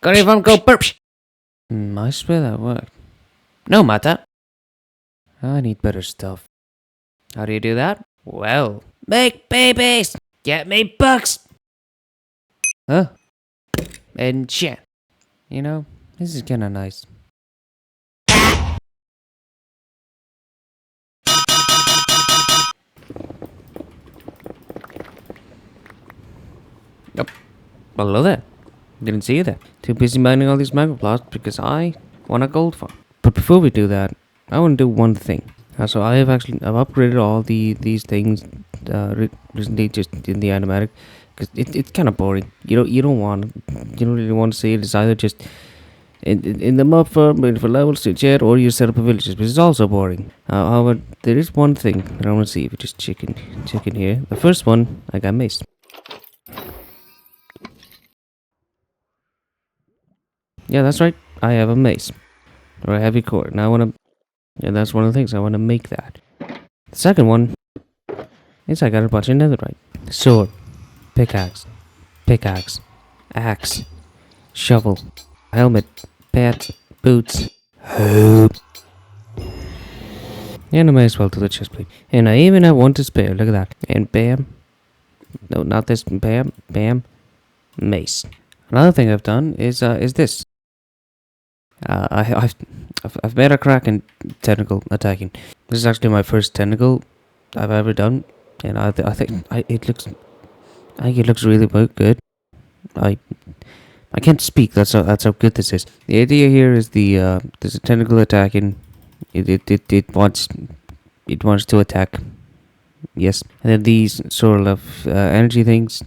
Got your phone, go burp. I swear that worked. No matter. I need better stuff. How do you do that? Well, make babies. Get me books. Huh? Enchant. You know, this is kinda nice. Yep. Hello there. Didn't see you there. Too busy mining all these microplots because I want a gold farm. But before we do that, I want to do one thing. So I've upgraded all these things recently just in the animatic because it's kind of boring. You don't really want to see it. It's either just in the mob farm waiting for levels to chat, or you set up a village, which is also boring. However, there is one thing that I want to see. If you just chicken here. The first one, I got mace. Yeah, that's right. I have a mace or a heavy core. Now I want to. Yeah, that's one of the things I want to make that. The second one is I got a bunch of netherite. Sword, pickaxe, axe, shovel, helmet, pants, boots, hoop. And I may as well do the chestplate. And I even have one to spare. Look at that. And bam. No, not this. Bam, bam, mace. Another thing I've done is this. I've made a Kraken tentacle attacking. This is actually my first tentacle I've ever done, and I think it looks really good. I can't speak. That's how good this is. The idea here is there's a tentacle attacking. It wants to attack. Yes, and then these sort of energy things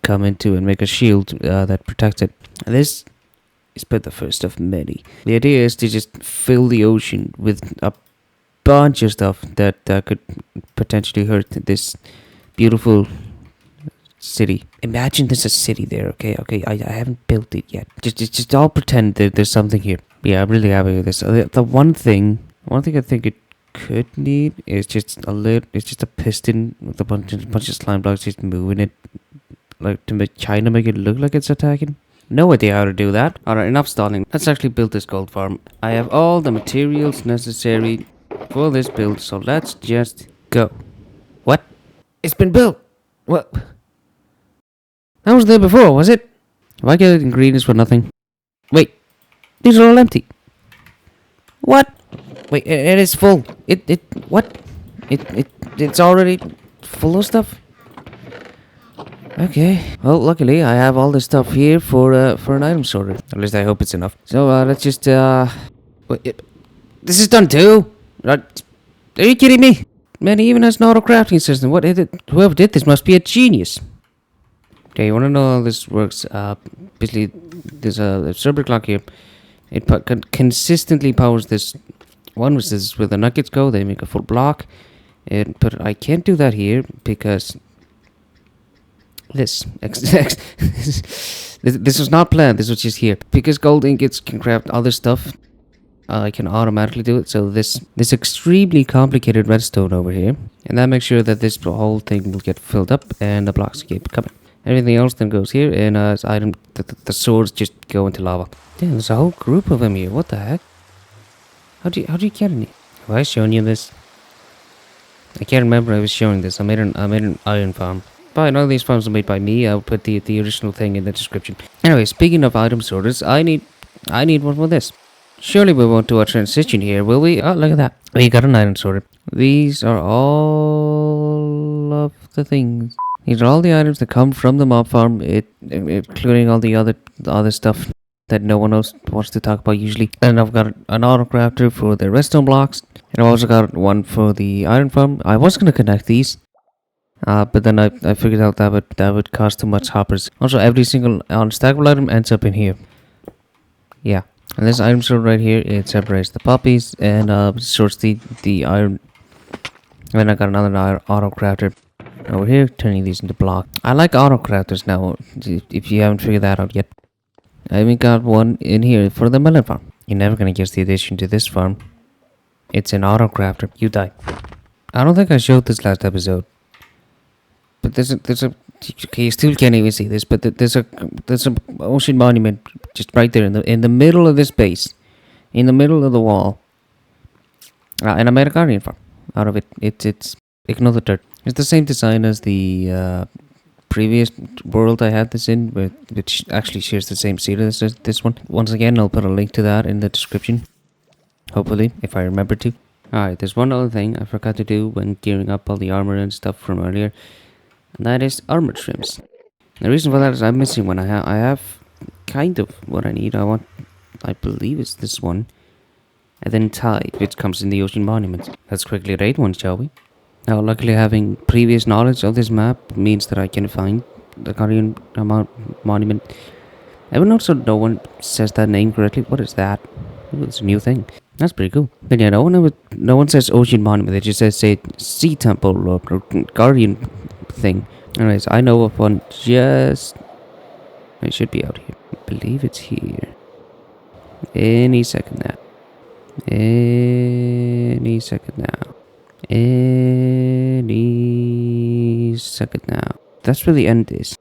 come into and make a shield that protects it. And this is but the first of many. The idea is to just fill the ocean with a bunch of stuff that could potentially hurt this beautiful city. Imagine there's a city there, okay? I haven't built it yet. Just all pretend that there's something here. Yeah, I'm really happy with this. The one thing I think it could need is just a piston with a bunch of slime blocks just moving it, like trying to make it look like it's attacking. No idea how to do that. Alright, enough stalling. Let's actually build this gold farm. I have all the materials necessary for this build, so let's just go. What? It's been built! What? That was there before, was it? Have I got ingredients for nothing? Wait, these are all empty. What? Wait, it is full. What? It's already full of stuff? Okay. Well, luckily I have all this stuff here for an item sorter. At least I hope it's enough. So let's just wait, this is done too. Are you kidding me? Man, he even has an auto crafting system. What is it? Whoever did this must be a genius. Okay, you want to know how this works? Basically, there's a server clock here. It consistently powers this one, which is where the nuggets go. They make a full block. But I can't do that here because this was not planned. This was just here because gold ingots can craft other stuff. I can automatically do it. So this extremely complicated redstone over here, and that makes sure that this whole thing will get filled up and the blocks keep coming. Everything else then goes here, and the swords just go into lava. Damn, there's a whole group of them here. What the heck? How do you get any? Have I shown you this? I can't remember I was showing this. I made an iron farm. But all these farms are made by me. I'll put the original thing in the description. Anyway, speaking of item sorters, I need one for this. Surely we won't do a transition here, will we? Oh, look at that. We got an item sorter. These are all of the things. These are all the items that come from the mob farm, including all the other stuff that no one else wants to talk about usually. And I've got an auto crafter for the redstone blocks, and I've also got one for the iron farm. I was gonna connect these, but then I figured out that would cost too much hoppers. Also, every single unstackable item ends up in here. Yeah, and this item sorter right here, it separates the poppies and sorts the iron. And then I got another auto crafter over here, turning these into block. I like auto crafters now, if you haven't figured that out yet. I even got one in here for the melon farm. You're never gonna guess the addition to this farm. It's an auto crafter. You die. I don't think I showed this last episode, but there's Okay, you still can't even see this, but there's a ocean monument just right there in the middle of this base, in the middle of the wall, and I made a guardian farm out of it. It's ignore the dirt. It's the same design as the previous world I had this in, which actually shares the same seed as this one. Once again, I'll put a link to that in the description. Hopefully, if I remember to. Alright, there's one other thing I forgot to do when gearing up all the armor and stuff from earlier, and that is armor trims. The reason for that is I'm missing one. I have kind of what I need. I believe it's this one. And then Tide, which comes in the Ocean Monument. Let's quickly raid one, shall we? Now, luckily having previous knowledge of this map means that I can find the Guardian Monument. Ever notice that no one says that name correctly? What is that? Ooh, it's a new thing. That's pretty cool. But yeah, no one says Ocean Monument. They just say Sea Temple or Guardian thing. Anyways, I know of one just... It should be out here. I believe it's here. Any second now. Any second now. Any second now. That's where the end is.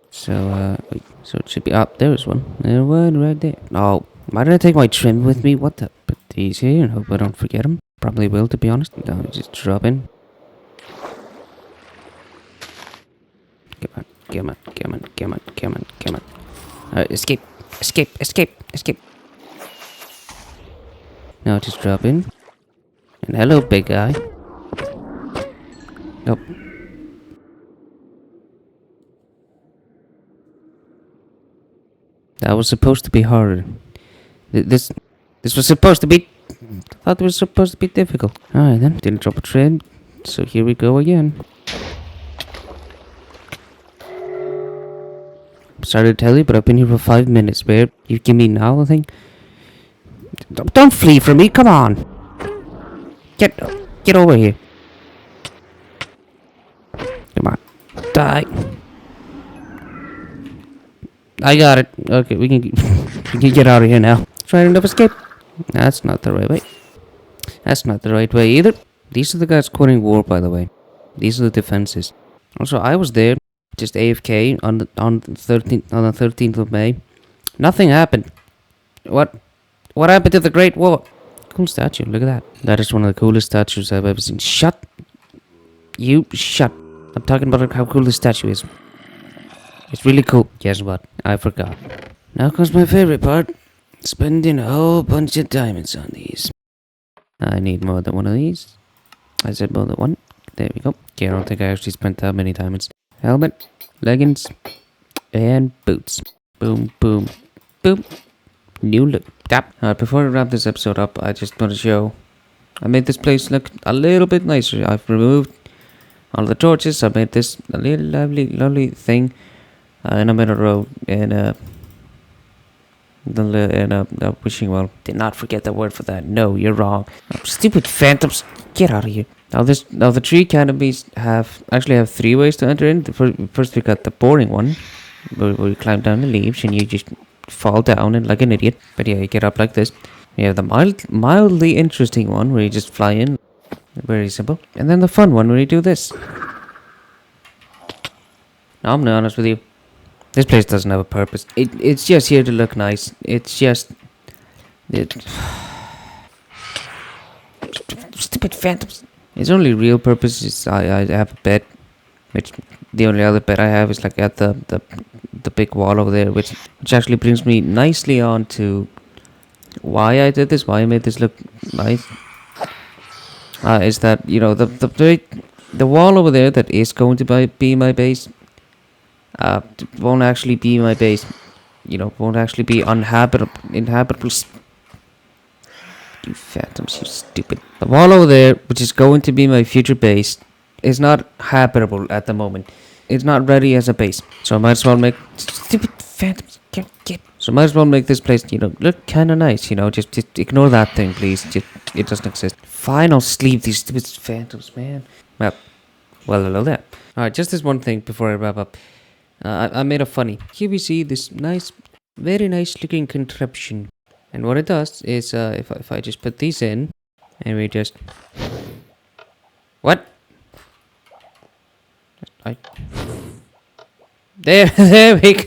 So, wait. So it should be up. There's one. There's one right there. Oh, why did I take my trim with me? What the? Put these here and hope I don't forget them. Probably will, to be honest. No, just drop in. Come on, come on, come on, come on, come on, come on. Escape, escape, escape, escape. Now just drop in. And hello, big guy. Nope. That was supposed to be harder. This was supposed to be... I thought it was supposed to be difficult. Alright then, didn't drop a trend. So here we go again. Sorry to tell you, but I've been here for 5 minutes, babe. You give me now the thing? Don't flee from me, come on! Get over here. Come on. Die. I got it. Okay, we can get out of here now. Try to escape. That's not the right way. That's not the right way either. These are the guys quoting war, by the way. These are the defenses. Also, I was there, just AFK on the 13th of May. Nothing happened. What happened to the Great War? Cool statue. Look at that. That is one of the coolest statues I've ever seen. Shut. You shut. I'm talking about how cool this statue is. It's really cool. Guess what? I forgot. Now comes my favorite part. Spending a whole bunch of diamonds on these. I need more than one of these. I said more than one. There we go. Okay, I don't think I actually spent that many diamonds. Helmet, leggings, and boots. Boom, boom, boom. New look. Tap. Before I wrap this episode up, I just want to show. I made this place look a little bit nicer. I've removed all the torches. I made this a little lovely thing. And I made a road and a wishing well. Did not forget the word for that. No, you're wrong. Oh, stupid phantoms. Get out of here. Now the tree canopies actually have 3 ways to enter in. First we got the boring one, where you climb down the leaves and you just fall down and like an idiot. But yeah, you get up like this. You have the mildly interesting one where you just fly in. Very simple. And then the fun one where you do this. Now I'm gonna be honest with you. This place doesn't have a purpose. It's just here to look nice. It's just... Stupid phantoms. Its only real purpose is I have a bed. Which the only other bed I have is like at the big wall over there. Which actually brings me nicely on to why I did this. Why I made this look nice. Is that, you know, the wall over there that is going to be my base... won't actually be my base. You know, won't actually be inhabitable. You phantoms, you stupid. The wall over there, which is going to be my future base, is not habitable at the moment. It's not ready as a base. So I might as well make... Stupid phantoms, get. So I might as well make this place, you know, look kind of nice, you know. Just ignore that thing, please. It doesn't exist. Fine, I'll sleep these stupid phantoms, man. Well, hello there. Alright, just this one thing before I wrap up. I made a funny. Here we see this nice, very nice looking contraption. And what it does is, if I just put these in, and we just... What? There we go.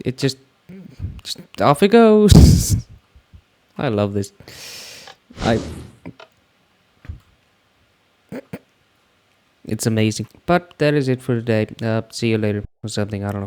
It just off it goes. I love this. I. It's amazing. But that is it for today. See you later or something. I don't know.